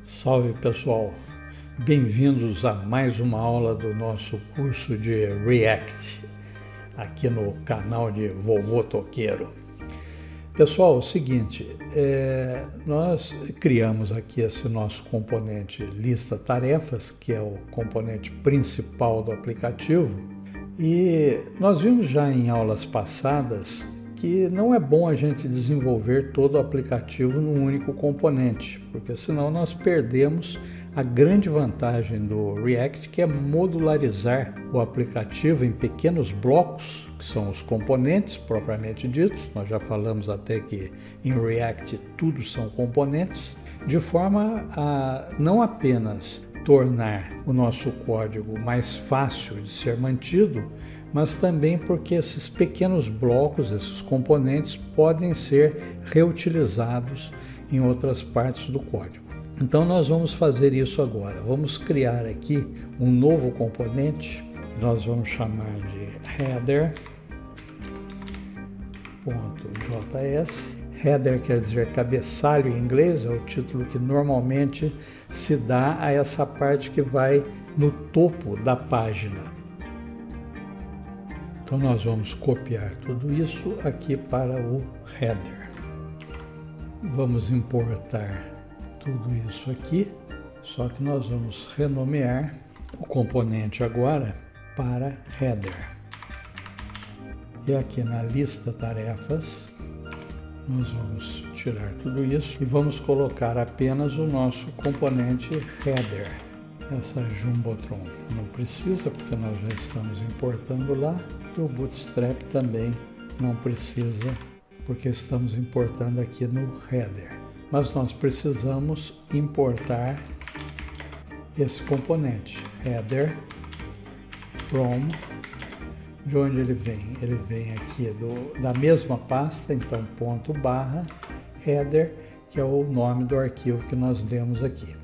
Salve pessoal, bem-vindos a mais uma aula do nosso curso de React, aqui no canal de Vovô Toqueiro. Pessoal, é o seguinte, nós criamos aqui esse nosso componente lista tarefas, que é o componente principal do aplicativo, e nós vimos já em aulas passadas que não é bom a gente desenvolver todo o aplicativo num único componente, porque senão nós perdemos a grande vantagem do React, que é modularizar o aplicativo em pequenos blocos, que são os componentes propriamente ditos. Nós já falamos até que em React tudo são componentes, de forma a não apenas tornar o nosso código mais fácil de ser mantido, mas também porque esses pequenos blocos, esses componentes, podem ser reutilizados em outras partes do código. Então nós vamos fazer isso agora. Vamos criar aqui um novo componente, nós vamos chamar de header.js. Header quer dizer cabeçalho em inglês, é o título que normalmente se dá a essa parte que vai no topo da página. Então nós vamos copiar tudo isso aqui para o header. Vamos importar tudo isso aqui, só que nós vamos renomear o componente agora para header. E aqui na lista tarefas, nós vamos tirar tudo isso e vamos colocar apenas o nosso componente header. Essa Jumbotron não precisa, porque nós já estamos importando lá. E o Bootstrap também não precisa, porque estamos importando aqui no header. Mas nós precisamos importar esse componente, header from. De onde ele vem? Ele vem aqui da mesma pasta, então ponto barra header, que é o nome do arquivo que nós demos aqui.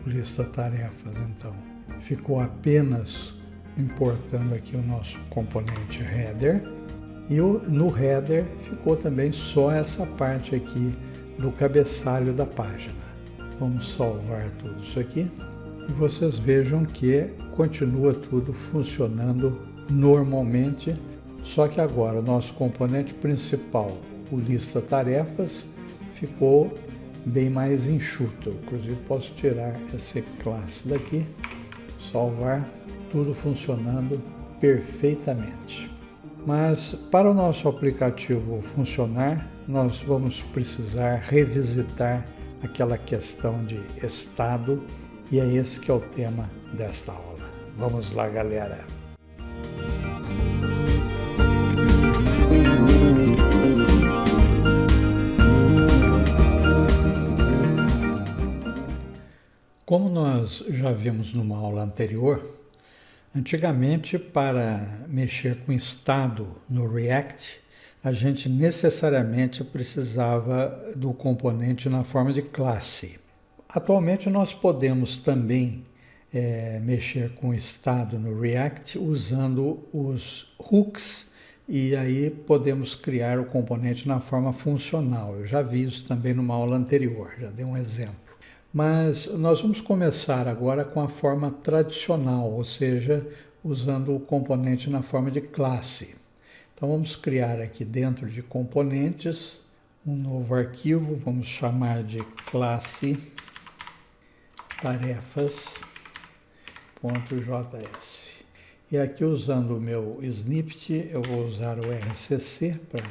Lista tarefas, então, ficou apenas importando aqui o nosso componente header, e no header ficou também só essa parte aqui do cabeçalho da página. Vamos salvar tudo isso aqui e vocês vejam que continua tudo funcionando normalmente, só que agora o nosso componente principal, o lista tarefas, ficou bem mais enxuto. Inclusive posso tirar essa classe daqui, salvar, tudo funcionando perfeitamente. Mas para o nosso aplicativo funcionar, nós vamos precisar revisitar aquela questão de estado, e é esse que é o tema desta aula. Vamos lá, galera! Como nós já vimos numa aula anterior, antigamente, para mexer com estado no React, a gente necessariamente precisava do componente na forma de classe. Atualmente nós podemos também mexer com estado no React usando os hooks, e aí podemos criar o componente na forma funcional. Eu já vi isso também numa aula anterior, já dei um exemplo. Mas nós vamos começar agora com a forma tradicional, ou seja, usando o componente na forma de classe. Então vamos criar aqui dentro de componentes um novo arquivo, vamos chamar de classe tarefas.js. E aqui, usando o meu snippet, eu vou usar o RCC para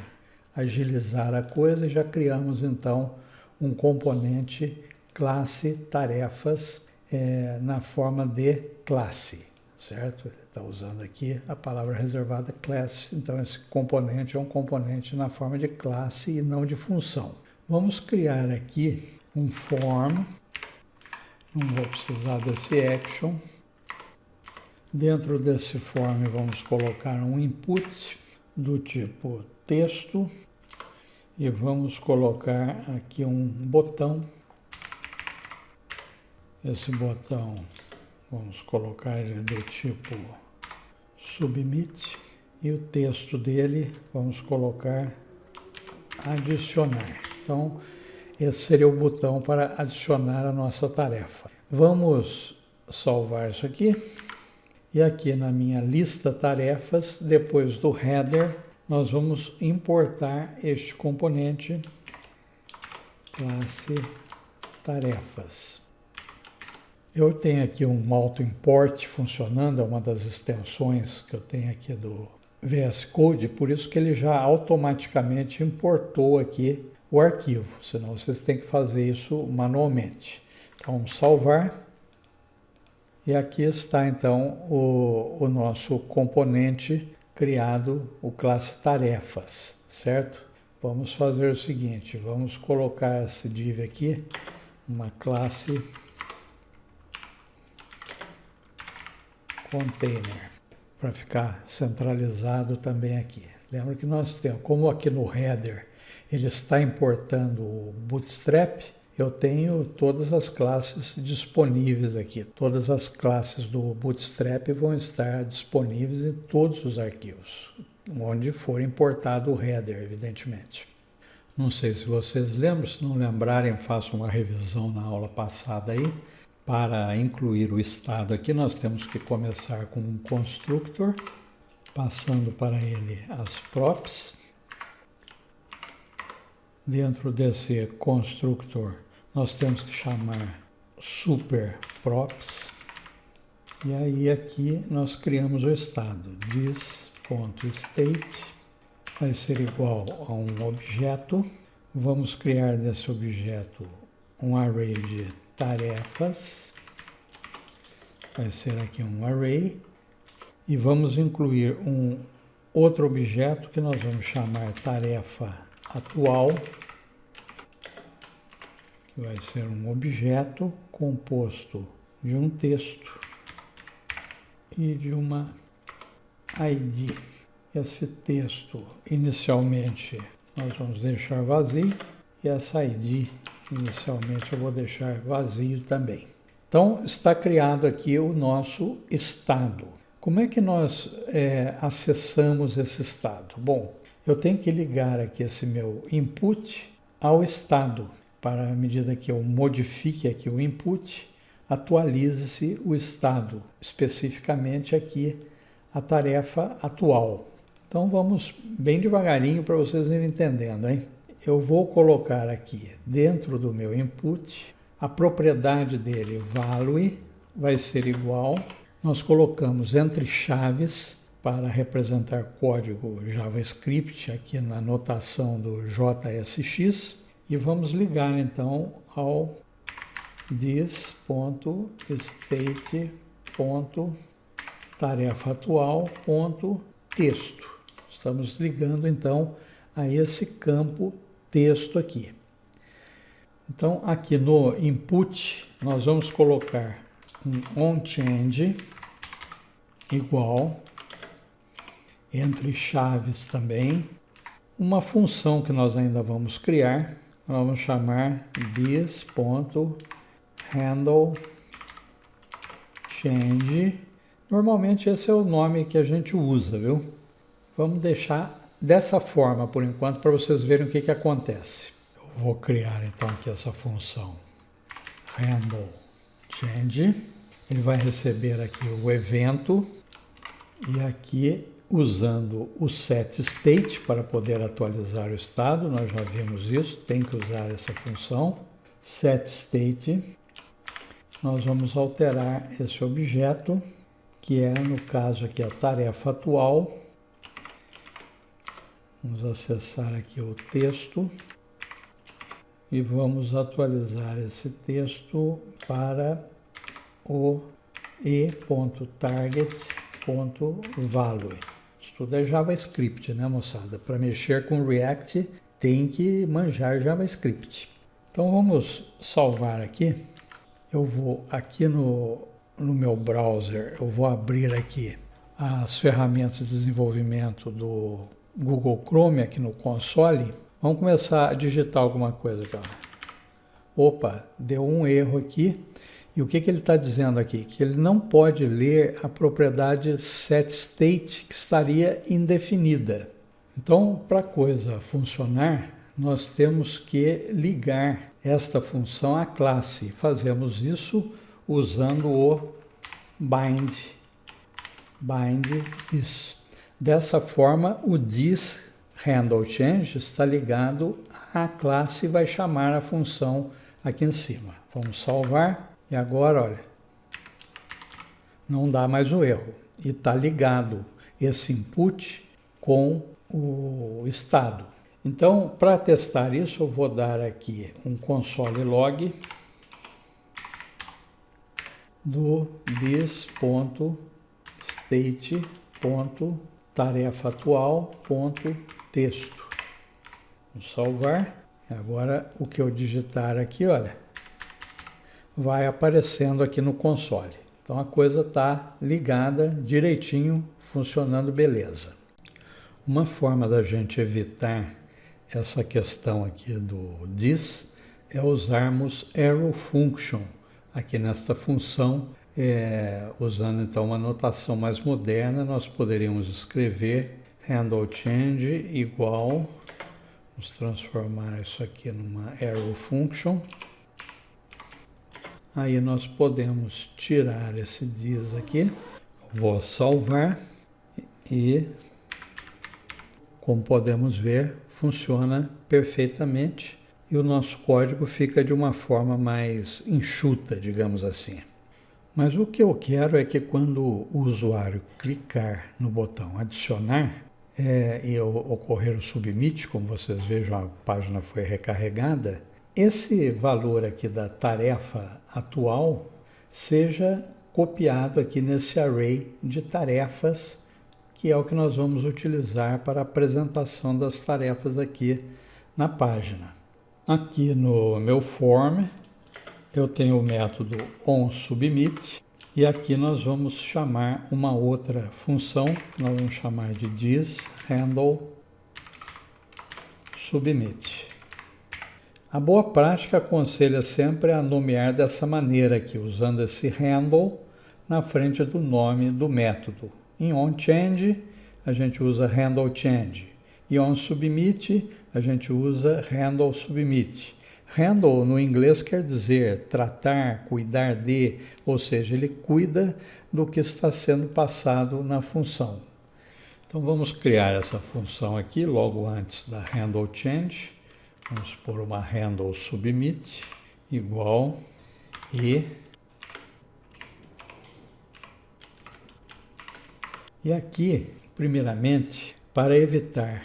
agilizar a coisa, e já criamos então um componente classe tarefas na forma de classe, certo? Ele está usando aqui a palavra reservada class, então esse componente é um componente na forma de classe e não de função. Vamos criar aqui um form, não vou precisar desse action. Dentro desse form vamos colocar um input do tipo texto e vamos colocar aqui um botão. Esse botão, vamos colocar ele do tipo submit, e o texto dele vamos colocar adicionar. Então, esse seria o botão para adicionar a nossa tarefa. Vamos salvar isso aqui. E aqui na minha lista tarefas, depois do header, nós vamos importar este componente, classe tarefas. Eu tenho aqui um auto-import funcionando, é uma das extensões que eu tenho aqui do VS Code, por isso que ele já automaticamente importou aqui o arquivo, senão vocês têm que fazer isso manualmente. Então vamos salvar. E aqui está então o nosso componente criado, o classe tarefas, certo? Vamos fazer o seguinte, vamos colocar esse div aqui, uma classe container, para ficar centralizado também aqui. Lembra que nós temos, como aqui no header ele está importando o Bootstrap, eu tenho todas as classes disponíveis aqui. Todas as classes do Bootstrap vão estar disponíveis em todos os arquivos, onde for importado o header, evidentemente. Não sei se vocês lembram, se não lembrarem, façam uma revisão na aula passada aí. Para incluir o estado aqui, nós temos que começar com um constructor, passando para ele as props. Dentro desse constructor, nós temos que chamar superprops. E aí aqui nós criamos o estado. This.state vai ser igual a um objeto. Vamos criar desse objeto um array de tarefas. Vai ser aqui um array. E vamos incluir um outro objeto que nós vamos chamar tarefa atual. Vai ser um objeto composto de um texto e de uma ID. Esse texto, inicialmente, nós vamos deixar vazio, e essa ID, inicialmente, eu vou deixar vazio também. Então, está criado aqui o nosso estado. Como é que nós acessamos esse estado? Bom, eu tenho que ligar aqui esse meu input ao estado. Para à medida que eu modifique aqui o input, atualize-se o estado, especificamente aqui a tarefa atual. Então vamos bem devagarinho para vocês irem entendendo, hein? Eu vou colocar aqui dentro do meu input, a propriedade dele, value, vai ser igual. Nós colocamos entre chaves para representar código JavaScript aqui na notação do JSX. E vamos ligar então ao this.state.tarefaatual.texto. Estamos ligando então a esse campo texto aqui. Então aqui no input nós vamos colocar um onChange igual, entre chaves também, uma função que nós ainda vamos criar. Vamos chamar this.handleChange. Normalmente esse é o nome que a gente usa, viu? Vamos deixar dessa forma por enquanto para vocês verem o que acontece. Eu vou criar então aqui essa função handleChange. Ele vai receber aqui o evento e aqui, usando o setState para poder atualizar o estado, nós já vimos isso, tem que usar essa função. setState, nós vamos alterar esse objeto, que é, no caso aqui, a tarefa atual. Vamos acessar aqui o texto e vamos atualizar esse texto para o e.target.value. Tudo é JavaScript, né, moçada? Para mexer com React, tem que manjar JavaScript. Então, vamos salvar aqui. Eu vou aqui no meu browser, eu vou abrir aqui as ferramentas de desenvolvimento do Google Chrome aqui no console. Vamos começar a digitar alguma coisa aqui. Opa, deu um erro aqui. E o que ele está dizendo aqui? Que ele não pode ler a propriedade setState, que estaria indefinida. Então, para a coisa funcionar, nós temos que ligar esta função à classe. Fazemos isso usando o bind this. Dessa forma, o this handle change está ligado à classe e vai chamar a função aqui em cima. Vamos salvar e agora, olha, não dá mais o erro. E está ligado esse input com o estado. Então, para testar isso, eu vou dar aqui um console log do this.state.tarefaatual.texto. Vou salvar. Agora, o que eu digitar aqui, olha, vai aparecendo aqui no console. Então, a coisa está ligada direitinho, funcionando beleza. Uma forma da gente evitar essa questão aqui do this é usarmos arrow function aqui nesta função. Usando então uma notação mais moderna, nós poderíamos escrever handle change igual, vamos transformar isso aqui numa arrow function. Aí nós podemos tirar esse this aqui, vou salvar e, como podemos ver, funciona perfeitamente e o nosso código fica de uma forma mais enxuta, digamos assim. Mas o que eu quero é que quando o usuário clicar no botão adicionar e ocorrer o submit, como vocês vejam, a página foi recarregada, esse valor aqui da tarefa atual seja copiado aqui nesse array de tarefas, que é o que nós vamos utilizar para a apresentação das tarefas aqui na página. Aqui no meu form, eu tenho o método onSubmit, e aqui nós vamos chamar uma outra função, que nós vamos chamar de thisHandleSubmit. A boa prática aconselha sempre a nomear dessa maneira aqui, usando esse handle na frente do nome do método. Em onChange, a gente usa handleChange. E onSubmit, a gente usa handleSubmit. Handle, no inglês, quer dizer tratar, cuidar de, ou seja, ele cuida do que está sendo passado na função. Então, vamos criar essa função aqui, logo antes da handleChange. Vamos pôr uma handleSubmit igual E aqui, primeiramente, para evitar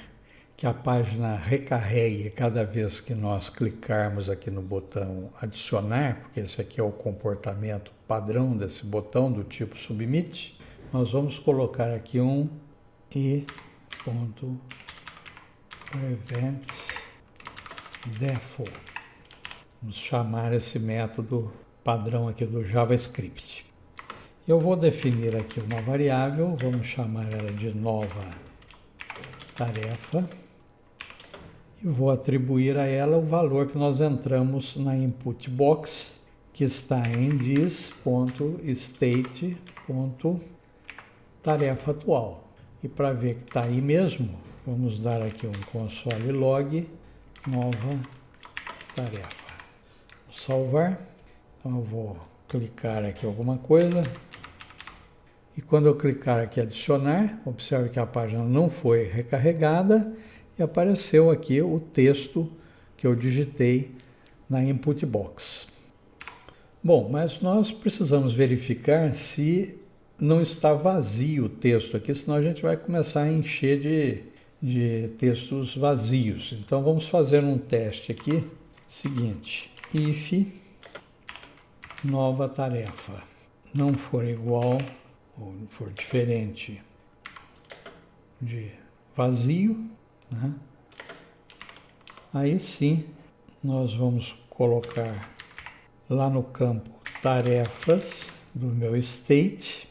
que a página recarregue cada vez que nós clicarmos aqui no botão adicionar, porque esse aqui é o comportamento padrão desse botão do tipo submit, nós vamos colocar aqui um i.preventDefault. Vamos chamar esse método padrão aqui do JavaScript. Eu vou definir aqui uma variável, vamos chamar ela de nova tarefa e vou atribuir a ela o valor que nós entramos na input box, que está em this.state.tarefaatual. E para ver que está aí mesmo, vamos dar aqui um console log nova tarefa. Vou salvar. Então eu vou clicar aqui em alguma coisa. E quando eu clicar aqui em adicionar, observe que a página não foi recarregada e apareceu aqui o texto que eu digitei na input box. Bom, mas nós precisamos verificar se não está vazio o texto aqui, senão a gente vai começar a encher de textos vazios. Então vamos fazer um teste aqui, seguinte, if nova tarefa não for igual ou for diferente de vazio, né? Aí sim nós vamos colocar lá no campo tarefas do meu state.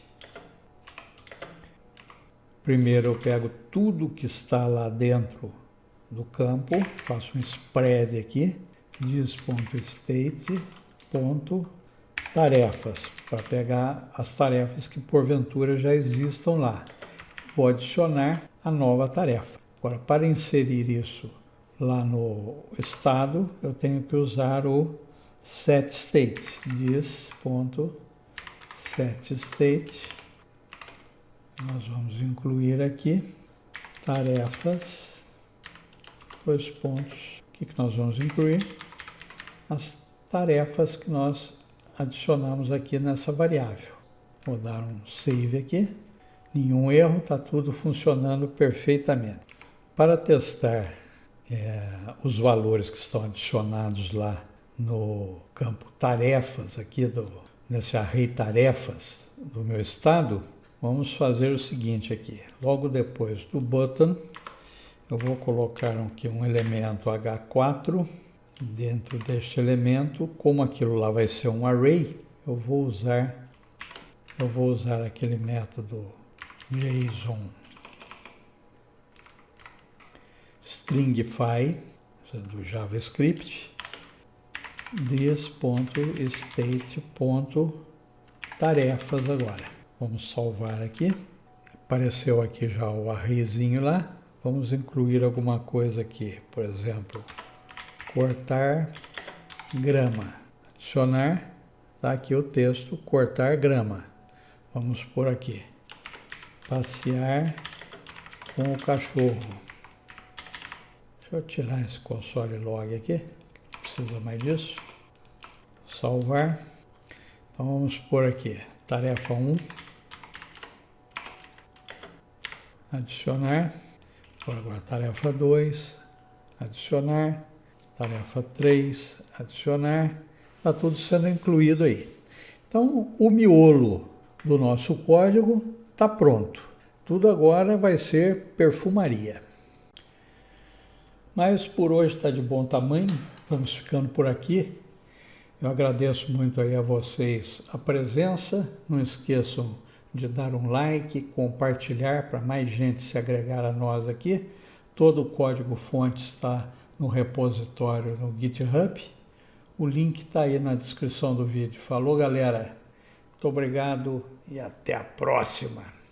Primeiro eu pego tudo que está lá dentro do campo, faço um spread aqui, this.state.tarefas, para pegar as tarefas que porventura já existam lá. Vou adicionar a nova tarefa. Agora, para inserir isso lá no estado, eu tenho que usar o setState, this.setState. Nós vamos incluir aqui tarefas, dois pontos. O que nós vamos incluir? As tarefas que nós adicionamos aqui nessa variável. Vou dar um save aqui. Nenhum erro, está tudo funcionando perfeitamente. Para testar os valores que estão adicionados lá no campo tarefas, aqui nesse array tarefas do meu estado, vamos fazer o seguinte aqui. Logo depois do button, eu vou colocar aqui um elemento H4. Dentro deste elemento, como aquilo lá vai ser um array, eu vou usar aquele método JSON stringify do JavaScript, this.state.tarefas agora. Vamos salvar aqui. Apareceu aqui já o arrayzinho lá. Vamos incluir alguma coisa aqui, por exemplo, cortar grama. Adicionar, está aqui o texto, cortar grama. Vamos por aqui. Passear com o cachorro. Deixa eu tirar esse console log aqui. Não precisa mais disso. Salvar. Então vamos por aqui. Tarefa 1. Adicionar. Por agora tarefa 2. Adicionar. Tarefa 3, adicionar, está tudo sendo incluído aí. Então, o miolo do nosso código está pronto. Tudo agora vai ser perfumaria. Mas por hoje está de bom tamanho, vamos ficando por aqui. Eu agradeço muito aí a vocês a presença. Não esqueçam de dar um like, compartilhar para mais gente se agregar a nós aqui. Todo o código-fonte está no repositório no GitHub. O link está aí na descrição do vídeo. Falou, galera. Muito obrigado e até a próxima.